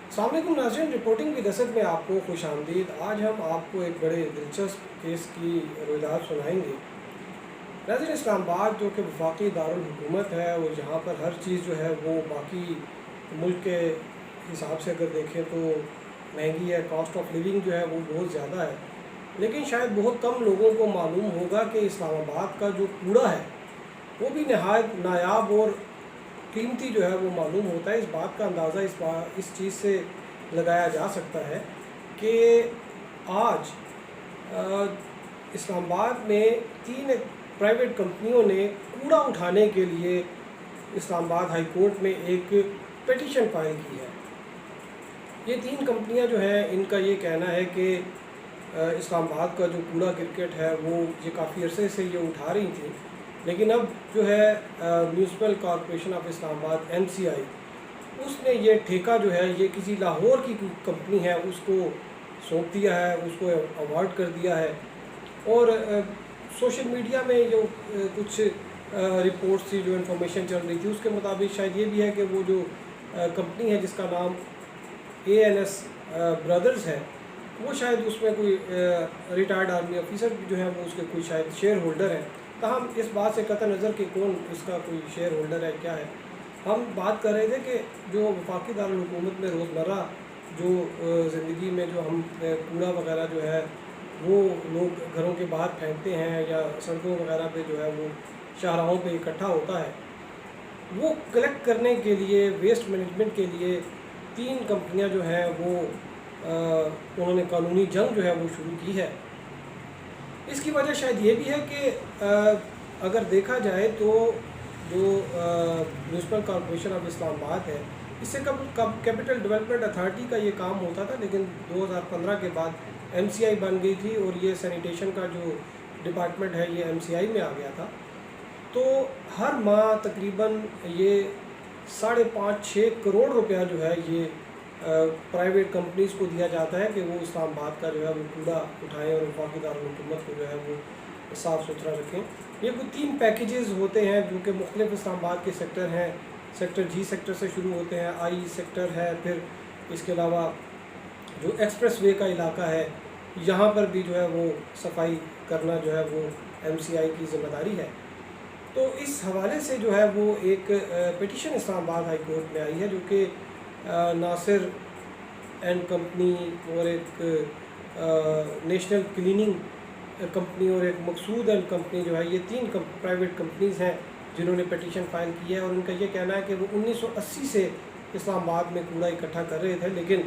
السلام علیکم ناظرین، رپورٹنگ کی دست میں آپ کو خوش آمدید۔ آج ہم آپ کو ایک بڑے دلچسپ کیس کی روایات سنائیں گے۔ ناظرین، اسلام آباد جو کہ وفاقی دارالحکومت ہے اور جہاں پر ہر چیز جو ہے وہ باقی ملک کے حساب سے اگر دیکھیں تو مہنگی ہے، کاسٹ آف لیونگ جو ہے وہ بہت زیادہ ہے، لیکن شاید بہت کم لوگوں کو معلوم ہوگا کہ اسلام آباد کا جو کوڑا ہے وہ بھی نہایت نایاب اور قیمتی جو ہے وہ معلوم ہوتا ہے۔ اس بات کا اندازہ اس چیز سے لگایا جا سکتا ہے کہ آج اسلام آباد میں 3 پرائیویٹ کمپنیوں نے کوڑا اٹھانے کے لیے اسلام آباد ہائی کورٹ میں ایک پٹیشن فائل کی ہے۔ یہ 3 کمپنیاں جو ہیں، ان کا یہ کہنا ہے کہ اسلام آباد کا جو کوڑا کرکٹ ہے وہ یہ کافی عرصے سے یہ اٹھا رہی تھیں، لیکن اب جو ہے میونسپل کارپوریشن آف اسلام آباد MCI، اس نے یہ ٹھیکہ جو ہے یہ کسی لاہور کی کمپنی ہے اس کو سونپ دیا ہے، اس کو اوارڈ کر دیا ہے۔ اور سوشل میڈیا میں جو کچھ رپورٹس تھی، جو انفارمیشن چل رہی تھی، اس کے مطابق شاید یہ بھی ہے کہ وہ جو کمپنی ہے جس کا نام ANS برادرز ہے، وہ شاید اس میں کوئی ریٹائرڈ آرمی آفیسر جو ہے وہ اس کے کوئی شاید شیئر ہولڈر ہیں۔ تاہم اس بات سے قطع نظر کہ کون اس کا کوئی شیئر ہولڈر ہے کیا ہے، ہم بات کر رہے تھے کہ جو وفاقی دارالحکومت میں روزمرہ جو زندگی میں جو ہم کوڑا وغیرہ جو ہے وہ لوگ گھروں کے باہر پھینکتے ہیں یا سڑکوں وغیرہ پہ جو ہے وہ شاہراہوں پہ اکٹھا ہوتا ہے، وہ کلیکٹ کرنے کے لیے، ویسٹ مینجمنٹ کے لیے 3 کمپنیاں جو ہیں وہ انہوں نے قانونی جنگ جو ہے وہ شروع کی ہے۔ اس کی وجہ شاید یہ بھی ہے کہ اگر دیکھا جائے تو جو میونسپل کارپوریشن آف اسلام آباد ہے، اس سے کیپٹل ڈیولپمنٹ اتھارٹی کا یہ کام ہوتا تھا، لیکن 2015 کے بعد MCI بن گئی تھی اور یہ سینیٹیشن کا جو ڈپارٹمنٹ ہے یہ MCI میں آ گیا تھا۔ تو ہر ماہ تقریباً یہ 5.5-6 کروڑ روپیہ جو ہے یہ پرائیویٹ کمپنیز کو دیا جاتا ہے کہ وہ اسلام آباد کا جو ہے وہ کوڑا اٹھائیں اور وفاقی دارالحکومت کو جو ہے وہ صاف ستھرا رکھیں۔ یہ کوئی 3 پیکیجز ہوتے ہیں جو کہ مختلف اسلام آباد کے سیکٹر ہیں۔ سیکٹر G سیکٹر سے شروع ہوتے ہیں، I سیکٹر ہے، پھر اس کے علاوہ جو ایکسپریس وے کا علاقہ ہے یہاں پر بھی جو ہے وہ صفائی کرنا جو ہے وہ MCI کی ذمہ داری ہے۔ تو اس حوالے سے جو ہے وہ ایک پٹیشن اسلام آباد ہائی کورٹ میں آئی ہے، جو کہ ناصر اینڈ کمپنی اور ایک نیشنل کلیننگ کمپنی اور ایک مقصود اینڈ کمپنی جو ہے، یہ 3 پرائیویٹ کمپنیز ہیں جنہوں نے پٹیشن فائل کی ہے۔ اور ان کا یہ کہنا ہے کہ وہ 1980 سے اسلام آباد میں کوڑا اکٹھا کر رہے تھے، لیکن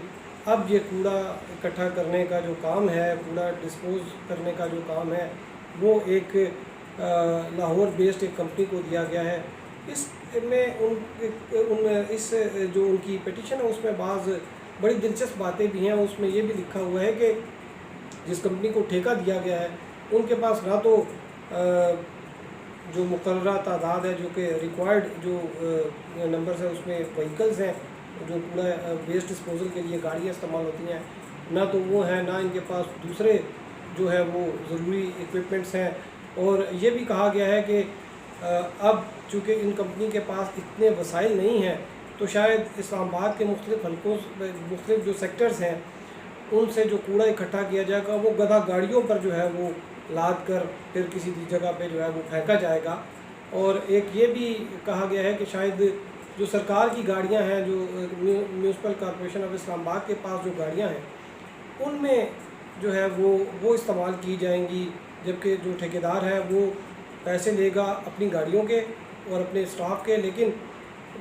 اب یہ کوڑا اکٹھا کرنے کا جو کام ہے، کوڑا ڈسپوز کرنے کا جو کام ہے، وہ ایک لاہور بیسڈ ایک کمپنی کو دیا گیا ہے۔ اس میں اس جو ان کی پٹیشن ہے اس میں بعض بڑی دلچسپ باتیں بھی ہیں۔ اس میں یہ بھی لکھا ہوا ہے کہ جس کمپنی کو ٹھیکہ دیا گیا ہے ان کے پاس نہ تو جو مقررہ تعداد ہے، جو کہ ریکوائرڈ جو نمبرز ہیں، اس میں وہیکلز ہیں جو کوڑا ویسٹ ڈسپوزل کے لیے گاڑیاں استعمال ہوتی ہیں، نہ تو وہ ہیں، نہ ان کے پاس دوسرے جو ہے وہ ضروری اکوپمنٹس ہیں۔ اور یہ بھی کہا گیا ہے کہ اب چونکہ ان کمپنی کے پاس اتنے وسائل نہیں ہیں، تو شاید اسلام آباد کے مختلف حلقوں مختلف جو سیکٹرز ہیں ان سے جو کوڑا اکٹھا کیا جائے گا وہ گدھا گاڑیوں پر جو ہے وہ لاد کر پھر کسی جگہ پہ جو ہے وہ پھینکا جائے گا۔ اور ایک یہ بھی کہا گیا ہے کہ شاید جو سرکار کی گاڑیاں ہیں، جو میونسپل کارپوریشن آف اسلام آباد کے پاس جو گاڑیاں ہیں، ان میں جو ہے وہ استعمال کی جائیں گی، جبکہ جو ٹھیکیدار ہے وہ پیسے لے گا اپنی گاڑیوں کے اور اپنے اسٹاف کے، لیکن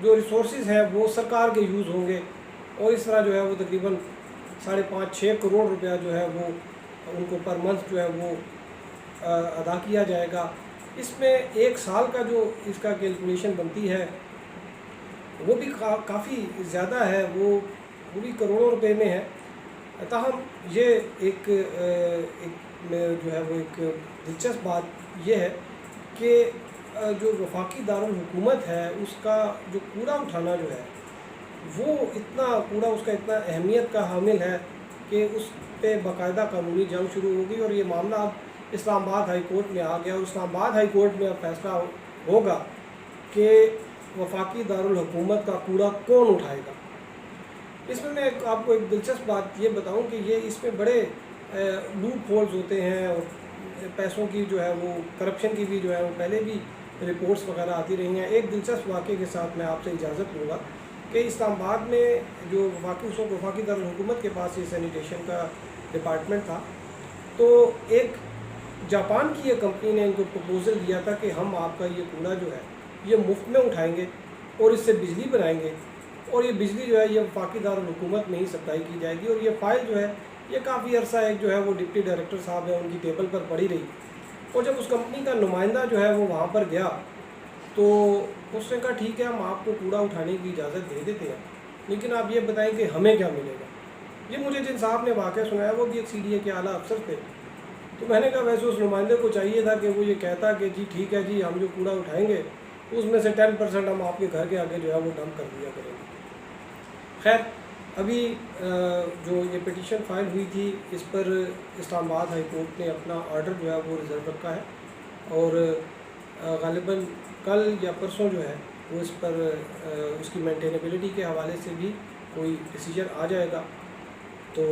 جو ریسورسز ہیں وہ سرکار کے یوز ہوں گے۔ اور اس طرح جو ہے وہ تقریباً 5.5-6 کروڑ روپیہ جو ہے وہ ان کو پر منتھ جو ہے وہ ادا کیا جائے گا۔ اس میں 1 سال کا جو اس کا کیلکولیشن بنتی ہے وہ بھی کافی زیادہ ہے، وہ بھی کروڑوں روپے میں ہے۔ تاہم یہ ایک جو ہے وہ ایک دلچسپ بات یہ ہے کہ جو وفاقی دارالحکومت ہے اس کا جو کوڑا اٹھانا جو ہے وہ اتنا کوڑا، اس کا اتنا اہمیت کا حامل ہے کہ اس پہ باقاعدہ قانونی جنگ شروع ہوگی، اور یہ معاملہ اب اسلام آباد ہائی کورٹ میں آ گیا، اور اسلام آباد ہائی کورٹ میں اب فیصلہ ہوگا کہ وفاقی دارالحکومت کا کوڑا کون اٹھائے گا۔ اس میں آپ کو ایک دلچسپ بات یہ بتاؤں کہ یہ اس میں بڑے لوپ ہولز ہوتے ہیں، اور پیسوں کی جو ہے وہ کرپشن کی بھی جو ہے وہ پہلے بھی رپورٹس وغیرہ آتی رہی ہیں۔ ایک دلچسپ واقعے کے ساتھ میں آپ سے اجازت لوں گا کہ اسلام آباد میں جو اس وقت وفاقی دارالحکومت کے پاس یہ سینیٹیشن کا ڈپارٹمنٹ تھا، تو ایک جاپان کی ایک کمپنی نے ان کو پروپوزل دیا تھا کہ ہم آپ کا یہ کوڑا جو ہے یہ مفت میں اٹھائیں گے اور اس سے بجلی بنائیں گے، اور یہ بجلی جو ہے یہ وفاقی دارالحکومت میں ہی سپلائی کی جائے گی، اور یہ فائل جو ہے یہ کافی عرصہ ایک جو ہے وہ ڈپٹی ڈائریکٹر صاحب ہیں ان کی ٹیبل پر پڑی رہی، اور جب اس کمپنی کا نمائندہ جو ہے وہ وہاں پر گیا تو اس نے کہا ٹھیک ہے ہم آپ کو کوڑا اٹھانے کی اجازت دے دیتے ہیں، لیکن آپ یہ بتائیں کہ ہمیں کیا ملے گا۔ یہ مجھے جن صاحب نے واقعہ سنایا وہ بھی ایک CDA کے اعلیٰ افسر تھے، تو میں نے کہا ویسے اس نمائندے کو چاہیے تھا کہ وہ یہ کہتا کہ جی ٹھیک ہے جی ہم جو کوڑا اٹھائیں گے اس میں سے 10% ہم آپ کے گھر کے آگے جو ہے وہ ڈمپ کر دیا کریں گے۔ خیر ابھی جو یہ پٹیشن فائل ہوئی تھی اس پر اسلام آباد ہائی کورٹ نے اپنا آرڈر جو ہے وہ ریزرو رکھا ہے، اور غالباً کل یا پرسوں جو ہے وہ اس پر اس کی مینٹینیبلٹی کے حوالے سے بھی کوئی ڈیسیجن آ جائے گا، تو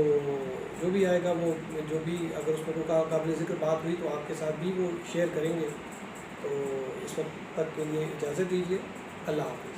جو بھی آئے گا وہ جو بھی اگر اس میں کوئی قابل ذکر بات ہوئی تو آپ کے ساتھ بھی وہ شیئر کریں گے۔ تو اس وقت تک کے لیے اجازت دیجیے، اللہ حافظ۔